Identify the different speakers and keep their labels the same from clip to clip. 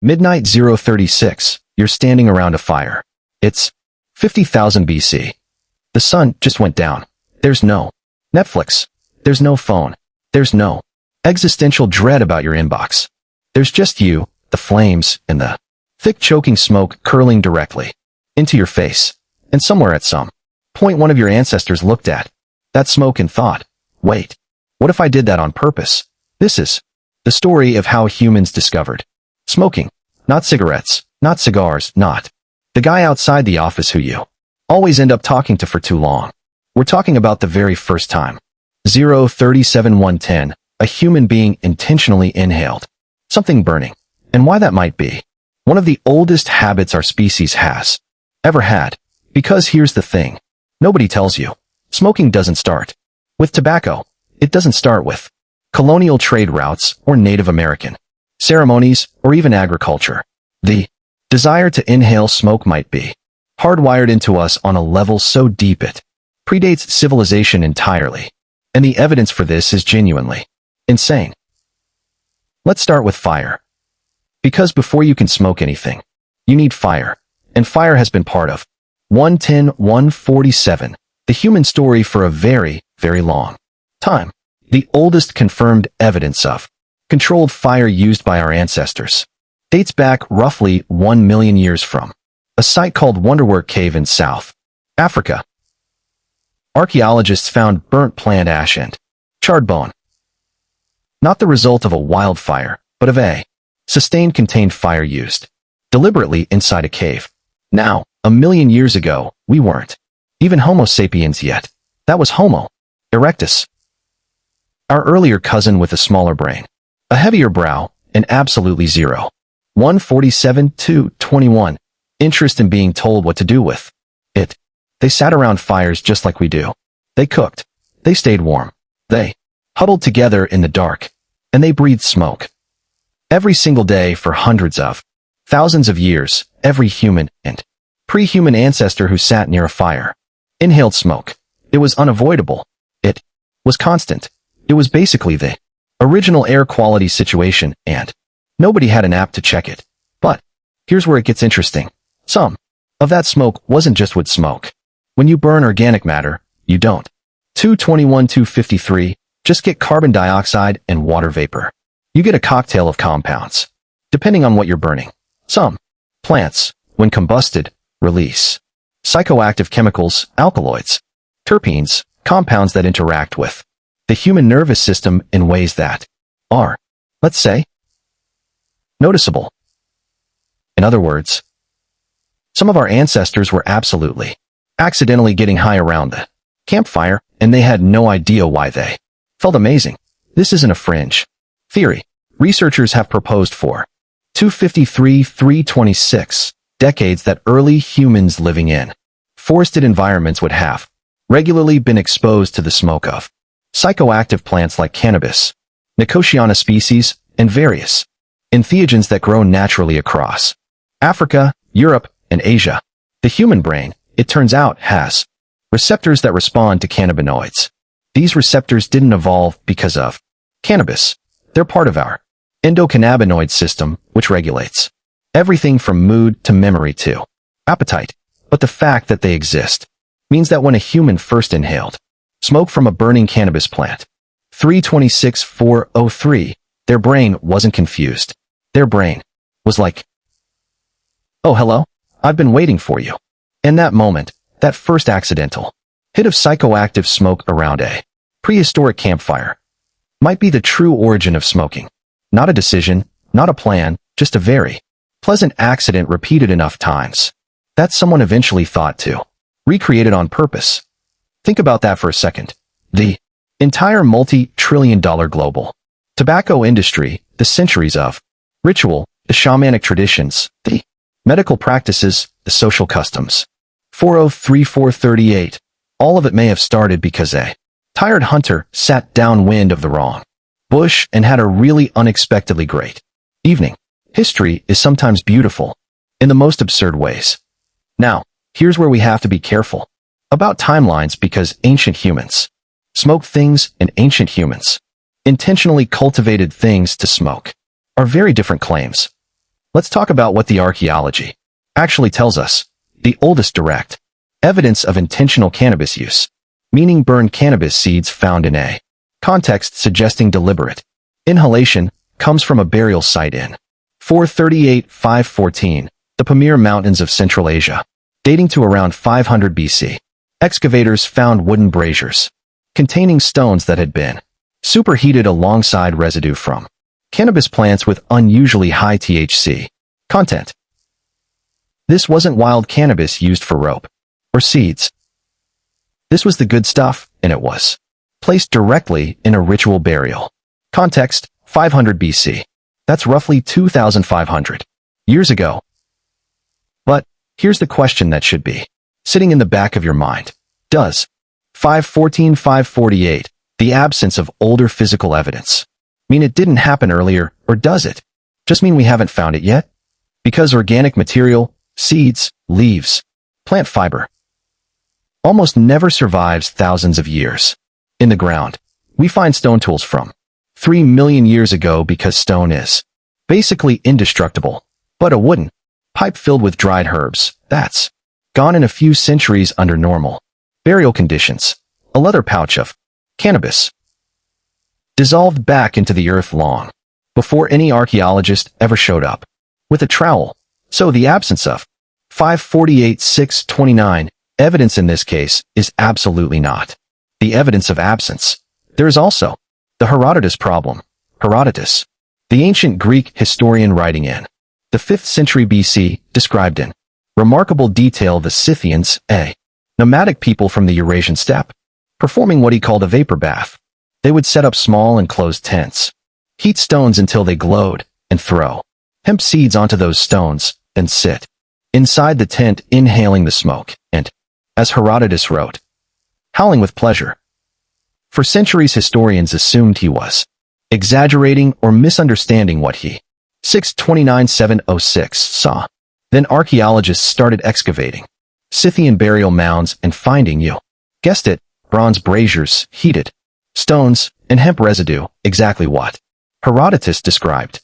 Speaker 1: Midnight 036. You're standing around a fire. It's 50,000 BC. The sun just went down. There's no Netflix. There's no phone. There's no existential dread about your inbox. There's just you, the flames, and the thick choking smoke curling directly into your face. And somewhere at some point one of your ancestors looked at that smoke and thought, wait, what if I did that on purpose? This is the story of how humans discovered smoking. Not cigarettes, not cigars, not the guy outside the office who you always end up talking to for too long. We're talking about the very first time. 037-110, a human being intentionally inhaled something burning. And why that might be one of the oldest habits our species has ever had. Because here's the thing. Nobody tells you. Smoking doesn't start with tobacco. It doesn't start with colonial trade routes or Native American ceremonies or even agriculture. The desire to inhale smoke might be hardwired into us on a level so deep it predates civilization entirely. And the evidence for this is genuinely insane. Let's start with fire. Because before you can smoke anything, you need fire. And fire has been part of 110-147, the human story for a very, very long time. The oldest confirmed evidence of controlled fire used by our ancestors dates back roughly 1 million years from a site called Wonderwerk Cave in South Africa. Archaeologists found burnt plant ash and charred bone. Not the result of a wildfire, but of a sustained contained fire used deliberately inside a cave. Now, 1 million years ago, we weren't even Homo sapiens yet. That was Homo erectus, our earlier cousin with a smaller brain, a heavier brow, and absolutely zero 147-21 interest in being told what to do with it. They sat around fires just like we do. They cooked. They stayed warm. They huddled together in the dark. And they breathed smoke. Every single day for hundreds of thousands of years, every human and pre-human ancestor who sat near a fire inhaled smoke. It was unavoidable. It was constant. It was basically the original air quality situation, and nobody had an app to check it. But here's where it gets interesting. Some of that smoke wasn't just wood smoke. When you burn organic matter, you don't 221-253 just get carbon dioxide and water vapor. You get a cocktail of compounds. Depending on what you're burning. Some plants, when combusted, release psychoactive chemicals, alkaloids, terpenes, compounds that interact with the human nervous system in ways that are, let's say, noticeable. In other words, some of our ancestors were absolutely accidentally getting high around the campfire, and they had no idea why they felt amazing. This isn't a fringe theory. Researchers have proposed for 253-326 decades that early humans living in forested environments would have regularly been exposed to the smoke of psychoactive plants like cannabis, Nicotiana species, and various entheogens that grow naturally across Africa, Europe, and Asia. The human brain, it turns out, has receptors that respond to cannabinoids. These receptors didn't evolve because of cannabis. They're part of our endocannabinoid system, which regulates everything from mood to memory to appetite. But the fact that they exist means that when a human first inhaled smoke from a burning cannabis plant, 326-403, their brain wasn't confused. Their brain was like, oh, hello, I've been waiting for you. In that moment, that first accidental hit of psychoactive smoke around a prehistoric campfire might be the true origin of smoking. Not a decision, not a plan, just a very pleasant accident repeated enough times that someone eventually thought to recreate it on purpose. Think about that for a second. The entire multi-trillion-dollar global tobacco industry, the centuries of ritual, the shamanic traditions, the medical practices, the social customs. 403-438. All of it may have started because a tired hunter sat downwind of the wrong bush and had a really unexpectedly great evening. History is sometimes beautiful in the most absurd ways. Now, here's where we have to be careful about timelines, because ancient humans smoked things and ancient humans intentionally cultivated things to smoke are very different claims. Let's talk about what the archaeology actually tells us. The oldest direct evidence of intentional cannabis use, meaning burned cannabis seeds found in a context suggesting deliberate inhalation, comes from a burial site in 438-514, the Pamir Mountains of Central Asia, dating to around 500 BC. Excavators found wooden braziers containing stones that had been superheated alongside residue from cannabis plants with unusually high THC content. This wasn't wild cannabis used for rope or seeds. This was the good stuff, and it was placed directly in a ritual burial. Context, 500 BC. That's roughly 2,500 years ago. But here's the question that should be sitting in the back of your mind. Does 514-548, the absence of older physical evidence, mean it didn't happen earlier, or does it just mean we haven't found it yet? Because organic material, seeds, leaves, plant fiber, almost never survives thousands of years in the ground. We find stone tools from 3 million years ago because stone is basically indestructible. But a wooden pipe filled with dried herbs, that's gone in a few centuries under normal burial conditions. A leather pouch of cannabis dissolved back into the earth long before any archaeologist ever showed up with a trowel. So the absence of 548-629 evidence in this case is absolutely not the evidence of absence. There is also the Herodotus problem. Herodotus, the ancient Greek historian writing in the 5th century BC, described in remarkable detail the Scythians, a nomadic people from the Eurasian steppe, performing what he called a vapor bath. They would set up small enclosed tents, heat stones until they glowed, and throw hemp seeds onto those stones, then sit inside the tent inhaling the smoke, and, as Herodotus wrote, howling with pleasure. For centuries historians assumed he was exaggerating or misunderstanding what he 629-706 saw. Then archaeologists started excavating Scythian burial mounds and finding, you guessed it, bronze braziers, heated stones, and hemp residue, exactly what Herodotus described.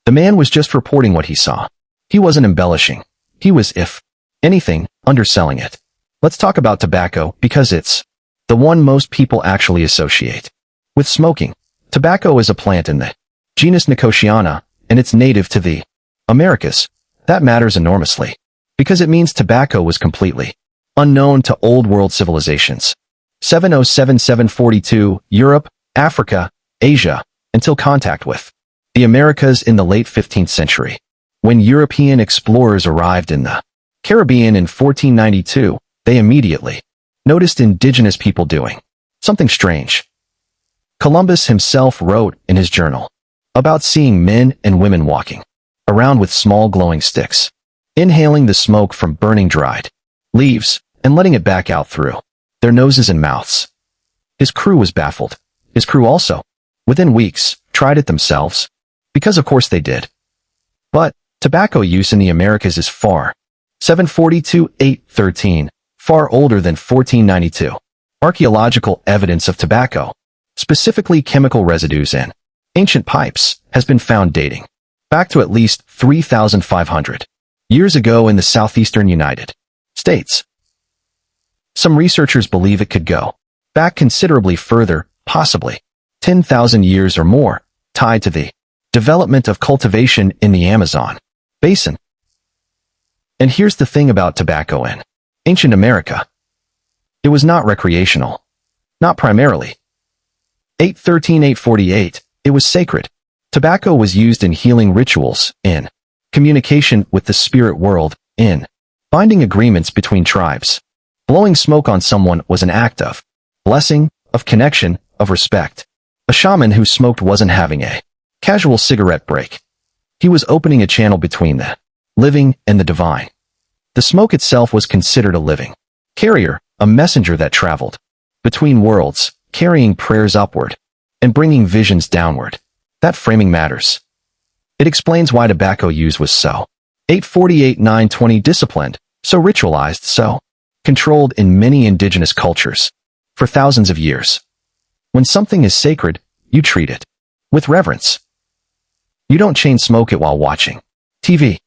Speaker 1: The man was just reporting what he saw. He wasn't embellishing. He was, if anything, underselling it. Let's talk about tobacco, because it's the one most people actually associate with smoking. Tobacco is a plant in the genus Nicotiana, and it's native to the Americas. That matters enormously, because it means tobacco was completely unknown to Old World civilizations. 707-742, Europe, Africa, Asia, until contact with the Americas in the late 15th century. When European explorers arrived in the Caribbean in 1492, they immediately noticed indigenous people doing something strange. Columbus himself wrote in his journal about seeing men and women walking around with small glowing sticks, inhaling the smoke from burning dried leaves and letting it back out through their noses and mouths. His crew was baffled. His crew also, within weeks, tried it themselves, because of course they did. But tobacco use in the Americas is far 742-813, far older than 1492. Archaeological evidence of tobacco, specifically chemical residues in ancient pipes, has been found dating back to at least 3,500 years ago in the southeastern United States. Some researchers believe it could go back considerably further, possibly 10,000 years or more, tied to the development of cultivation in the Amazon basin. And here's the thing about tobacco in ancient America. It was not recreational. Not primarily. 813-848, it was sacred. Tobacco was used in healing rituals, in communication with the spirit world, in binding agreements between tribes. Blowing smoke on someone was an act of blessing, of connection, of respect. A shaman who smoked wasn't having a casual cigarette break. He was opening a channel between the living and the divine. The smoke itself was considered a living carrier, a messenger that traveled between worlds, carrying prayers upward and bringing visions downward. That framing matters. It explains why tobacco use was so 848-920 disciplined, so ritualized, so controlled in many indigenous cultures for thousands of years. When something is sacred, you treat it with reverence. You don't chain smoke it while watching TV.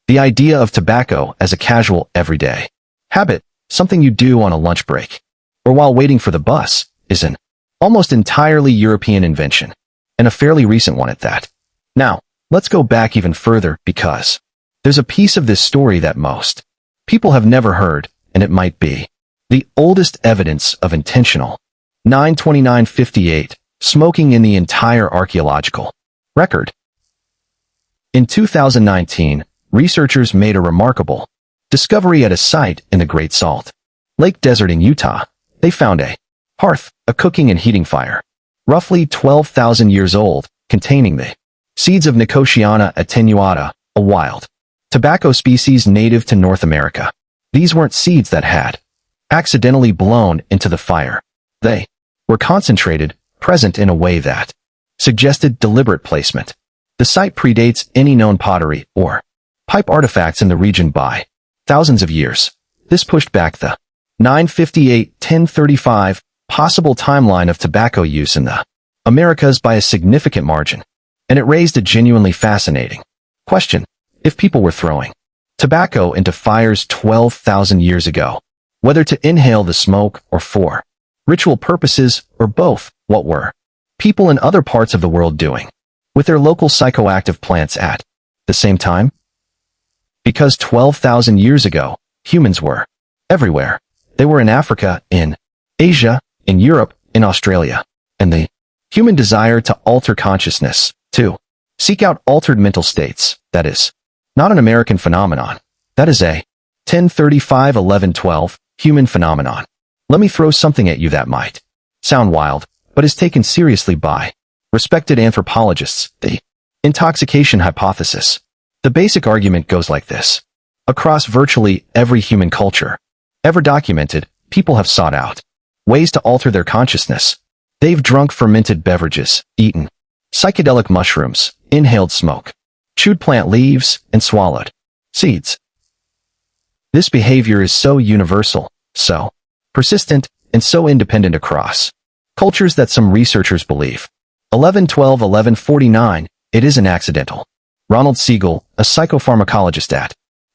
Speaker 1: The idea of tobacco as a casual, everyday habit, something you do on a lunch break, or while waiting for the bus, is an almost entirely European invention, and a fairly recent one at that. Now, let's go back even further because there's a piece of this story that most people have never heard, and it might be the oldest evidence of intentional 92958 smoking in the entire archaeological record. In 2019, researchers made a remarkable discovery at a site in the Great Salt Lake Desert in Utah. They found a hearth, a cooking and heating fire, roughly 12,000 years old, containing the seeds of Nicotiana attenuata, a wild tobacco species native to North America. These weren't seeds that had accidentally blown into the fire. They were concentrated, present in a way that suggested deliberate placement. The site predates any known pottery or pipe artifacts in the region by thousands of years. This pushed back the 958-1035 possible timeline of tobacco use in the Americas by a significant margin, and it raised a genuinely fascinating question. If people were throwing tobacco into fires 12,000 years ago, whether to inhale the smoke or for ritual purposes or both, what were people in other parts of the world doing with their local psychoactive plants at the same time? Because 12,000 years ago, humans were everywhere. They were in Africa, in Asia, in Europe, in Australia, and the human desire to alter consciousness, to seek out altered mental states, that is not an American phenomenon. That is a 1035-1112 human phenomenon. Let me throw something at you that might sound wild, but is taken seriously by respected anthropologists, the Intoxication Hypothesis. The basic argument goes like this. Across virtually every human culture ever documented, people have sought out ways to alter their consciousness. They've drunk fermented beverages, eaten psychedelic mushrooms, inhaled smoke, chewed plant leaves, and swallowed seeds. This behavior is so universal, so persistent, and so independent across cultures that some researchers believe 1149 it isn't accidental. Ronald Siegel, a psychopharmacologist at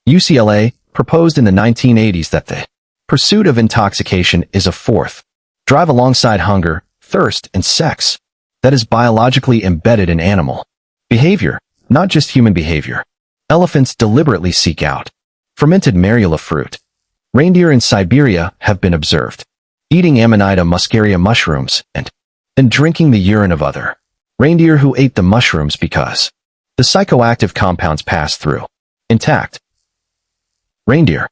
Speaker 1: UCLA, proposed in the 1980s that the pursuit of intoxication is a fourth drive alongside hunger, thirst, and sex that is biologically embedded in animal behavior, not just human behavior. Elephants deliberately seek out fermented marula fruit. Reindeer in Siberia have been observed eating Amanita muscaria mushrooms and drinking the urine of other reindeer who ate the mushrooms because the psychoactive compounds pass through intact. Reindeer.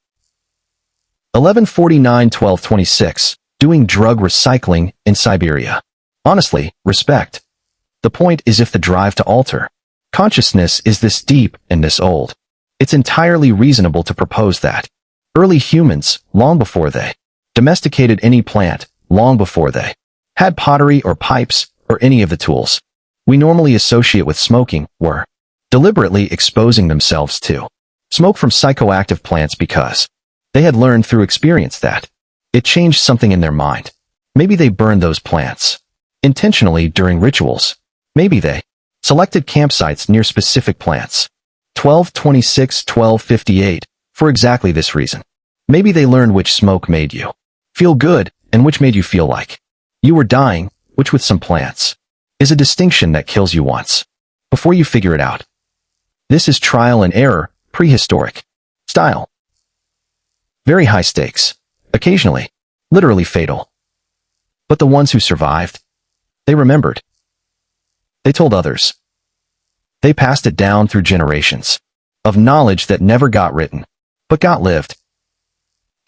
Speaker 1: 1149-1226, doing drug recycling in Siberia. Honestly, respect. The point is if the drive to alter consciousness is this deep and this old, it's entirely reasonable to propose that early humans, long before they domesticated any plant, long before they had pottery or pipes or any of the tools we normally associate with smoking, were deliberately exposing themselves to smoke from psychoactive plants because they had learned through experience that it changed something in their mind. Maybe they burned those plants intentionally during rituals. Maybe they selected campsites near specific plants. 1226-1258 for exactly this reason. Maybe they learned which smoke made you feel good and which made you feel like you were dying, which with some plants is a distinction that kills you once before you figure it out. This is trial and error, prehistoric style. Very high stakes, occasionally, literally fatal. But the ones who survived, they remembered. They told others. They passed it down through generations of knowledge that never got written, but got lived.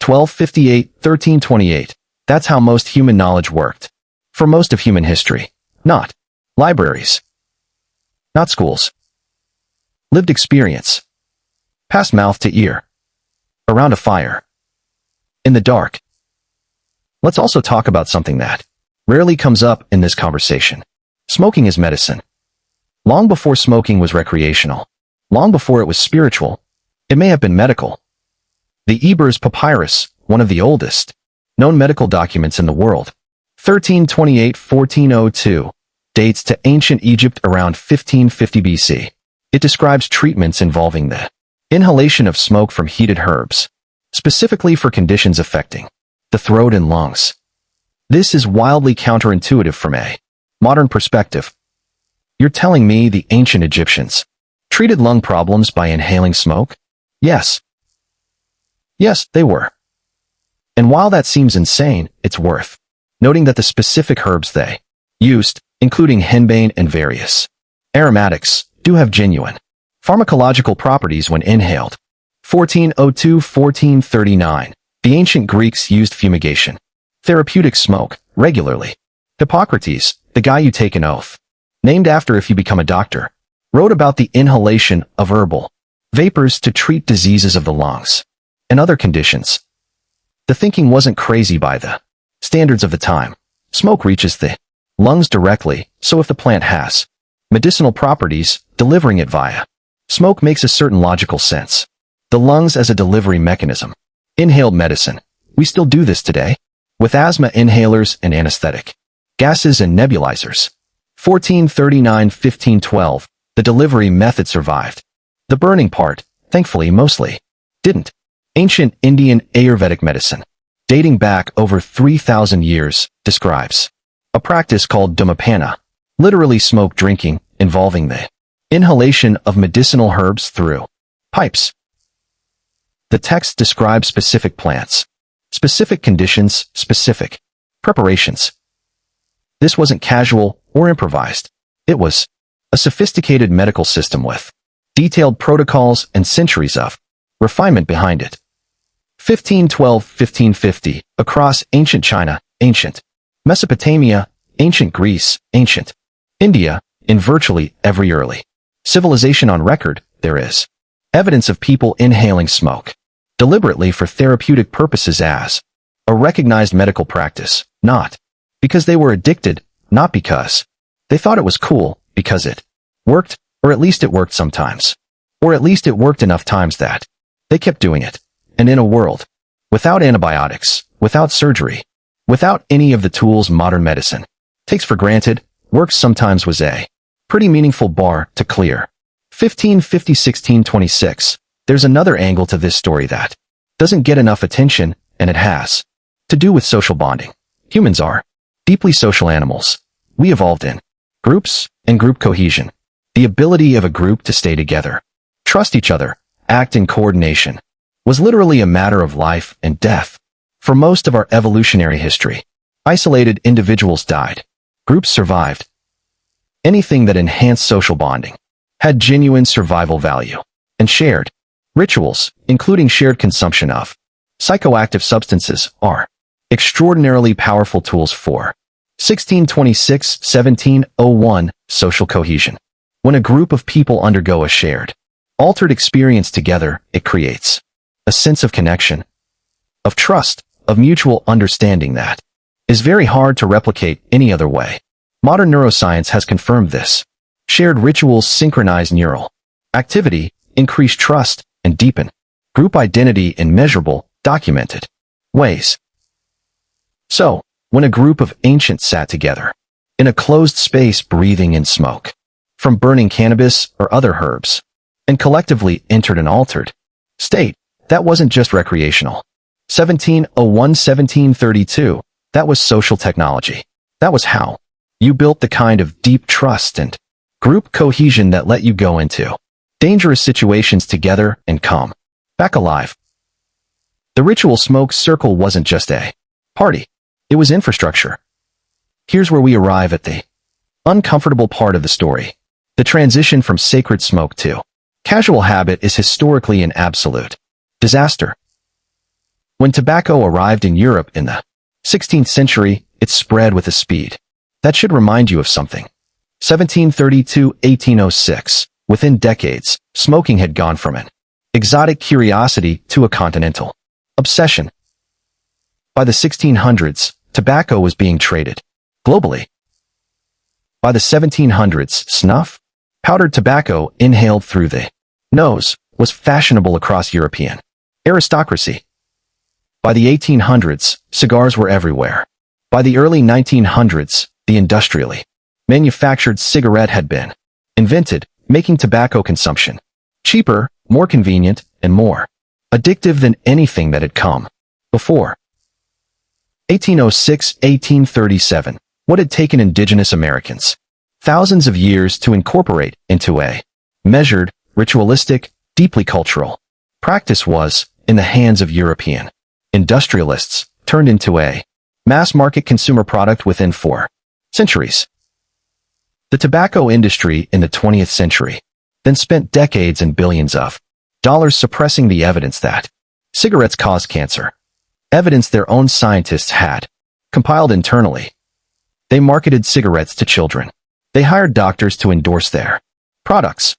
Speaker 1: 1258-1328, that's how most human knowledge worked. For most of human history, not libraries, not schools. Lived experience. Passed mouth to ear. Around a fire. In the dark. Let's also talk about something that rarely comes up in this conversation. Smoking is medicine. Long before smoking was recreational, long before it was spiritual, it may have been medical. The Ebers Papyrus, one of the oldest known medical documents in the world, 1328-1402, dates to ancient Egypt around 1550 BC. It describes treatments involving the inhalation of smoke from heated herbs, specifically for conditions affecting the throat and lungs. This is wildly counterintuitive from a modern perspective. You're telling me the ancient Egyptians treated lung problems by inhaling smoke? Yes. Yes, they were. And while that seems insane, it's worth noting that the specific herbs they used, including henbane and various aromatics, do have genuine pharmacological properties when inhaled. 1402-1439. The ancient Greeks used fumigation, therapeutic smoke, regularly. Hippocrates, the guy you take an oath, named after if you become a doctor, wrote about the inhalation of herbal vapors to treat diseases of the lungs and other conditions. The thinking wasn't crazy by the standards of the time. Smoke reaches the lungs directly, so if the plant has medicinal properties, delivering it via smoke makes a certain logical sense. The lungs as a delivery mechanism. Inhaled medicine. We still do this today, with asthma inhalers and anesthetic gases and nebulizers. 1439-1512. The delivery method survived. The burning part, thankfully, mostly didn't. Ancient Indian Ayurvedic medicine, dating back over 3,000 years, describes a practice called Dhumapana, literally smoke drinking, involving the inhalation of medicinal herbs through pipes. The text describes specific plants, specific conditions, specific preparations. This wasn't casual or improvised. It was a sophisticated medical system with detailed protocols and centuries of refinement behind it. 1512-1550, across ancient China, ancient Mesopotamia, ancient Greece, ancient India, in virtually every early civilization on record, there is evidence of people inhaling smoke deliberately for therapeutic purposes as a recognized medical practice, not because they were addicted, not because they thought it was cool, because it worked, or at least it worked sometimes, or at least it worked enough times that they kept doing it. And in a world without antibiotics, without surgery, without any of the tools modern medicine takes for granted, works sometimes was a pretty meaningful bar to clear. 1550-1626. There's another angle to this story that doesn't get enough attention, and it has to do with social bonding. Humans are deeply social animals. We evolved in groups and group cohesion. The ability of a group to stay together, trust each other, act in coordination, was literally a matter of life and death. For most of our evolutionary history, isolated individuals died. Groups survived. Anything that enhanced social bonding had genuine survival value, and shared rituals, including shared consumption of psychoactive substances, are extraordinarily powerful tools for 1626-1701 social cohesion. When a group of people undergo a shared, altered experience together, it creates a sense of connection, of trust, of mutual understanding that is very hard to replicate any other way. Modern neuroscience has confirmed this. Shared rituals synchronize neural activity, increase trust, and deepen group identity in measurable, documented ways. So, when a group of ancients sat together in a closed space breathing in smoke from burning cannabis or other herbs, and collectively entered an altered state, that wasn't just recreational. 1701-1732, that was social technology. That was how you built the kind of deep trust and group cohesion that let you go into dangerous situations together and come back alive. The ritual smoke circle wasn't just a party. It was infrastructure. Here's where we arrive at the uncomfortable part of the story. The transition from sacred smoke to casual habit is historically an absolute disaster. When tobacco arrived in Europe in the 16th century, it spread with a speed that should remind you of something. 1732-1806. Within decades, smoking had gone from an exotic curiosity to a continental obsession. By the 1600s, tobacco was being traded globally. By the 1700s, snuff, powdered tobacco inhaled through the nose, was fashionable across European aristocracy. By the 1800s, cigars were everywhere. By the early 1900s, the industrially manufactured cigarette had been invented, making tobacco consumption cheaper, more convenient, and more addictive than anything that had come before. 1806-1837. What had taken indigenous Americans thousands of years to incorporate into a measured, ritualistic, deeply cultural practice was, in the hands of European industrialists, turned into a mass-market consumer product within 4 centuries. The tobacco industry in the 20th century then spent decades and billions of dollars suppressing the evidence that cigarettes cause cancer, evidence their own scientists had compiled internally. They marketed cigarettes to children. They hired doctors to endorse their products.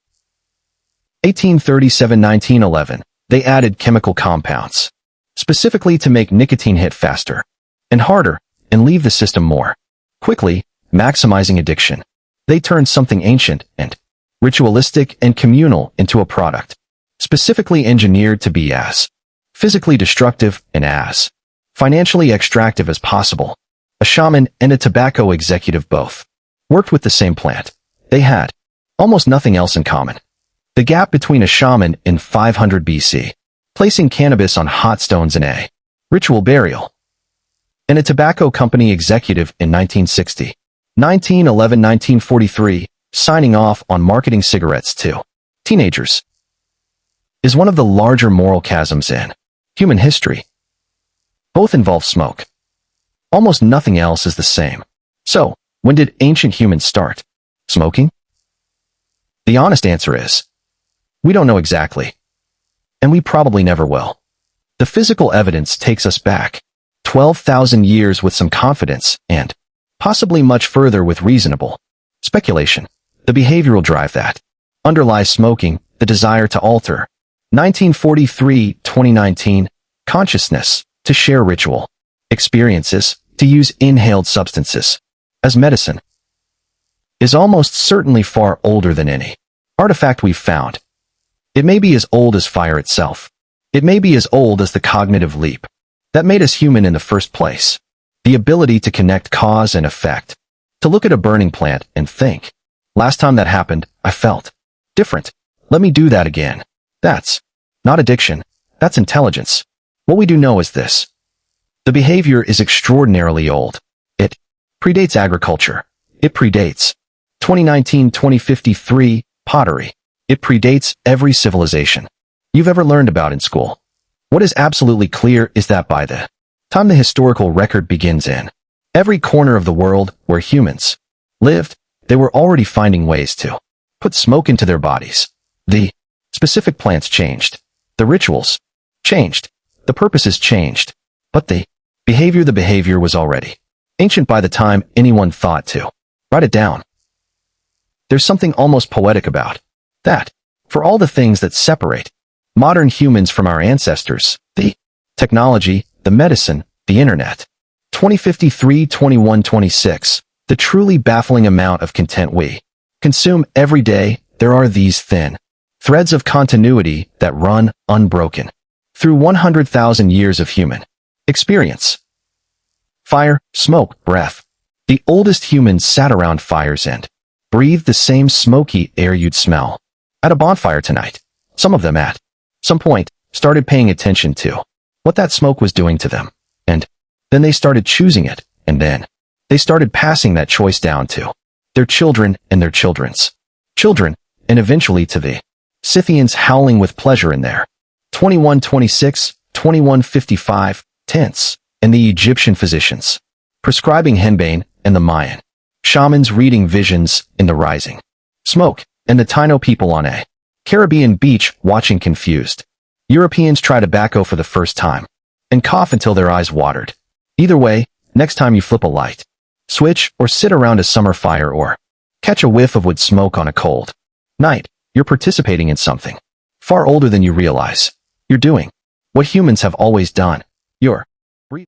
Speaker 1: 1837-1911, they added chemical compounds, specifically to make nicotine hit faster and harder and leave the system more quickly, maximizing addiction. They turned something ancient and ritualistic and communal into a product, specifically engineered to be as physically destructive and as financially extractive as possible. A shaman and a tobacco executive both worked with the same plant. They had almost nothing else in common. The gap between a shaman in 500 BC, placing cannabis on hot stones in a ritual burial, and a tobacco company executive in 1960, 1911, 1943, signing off on marketing cigarettes to teenagers, is one of the larger moral chasms in human history. Both involve smoke. Almost nothing else is the same. So, when did ancient humans start smoking? The honest answer is, we don't know exactly. And we probably never will. The physical evidence takes us back 12,000 years with some confidence and possibly much further with reasonable speculation. The behavioral drive that underlies smoking, the desire to alter. 1943-2019, consciousness, to share ritual experiences, to use inhaled substances as medicine, is almost certainly far older than any artifact we've found. It may be as old as fire itself. It may be as old as the cognitive leap that made us human in the first place. The ability to connect cause and effect, to look at a burning plant and think, last time that happened, I felt different. Let me do that again. That's not addiction. That's intelligence. What we do know is this. The behavior is extraordinarily old. It predates agriculture. It predates 2019-2053 pottery. It predates every civilization you've ever learned about in school. What is absolutely clear is that by the time the historical record begins in every corner of the world where humans lived, they were already finding ways to put smoke into their bodies. The specific plants changed. The rituals changed. The purposes changed. But the behavior was already ancient by the time anyone thought to write it down. There's something almost poetic about that. For all the things that separate modern humans from our ancestors, the technology, the medicine, the internet. 2053-2126, the truly baffling amount of content we consume every day, there are these thin threads of continuity that run unbroken through 100,000 years of human experience. Fire, smoke, breath. The oldest humans sat around fires and breathed the same smoky air you'd smell at a bonfire tonight. Some of them at some point started paying attention to what that smoke was doing to them. And then they started choosing it, and then they started passing that choice down to their children and their children's children, and eventually to the Scythians howling with pleasure in their 2126, 2155 tents, and the Egyptian physicians prescribing henbane, and the Mayan shamans reading visions in the rising smoke, and the Taino people on a Caribbean beach watching confused Europeans try tobacco for the first time and cough until their eyes watered. Either way, next time you flip a light switch or sit around a summer fire or catch a whiff of wood smoke on a cold night, you're participating in something far older than you realize. You're doing what humans have always done. You're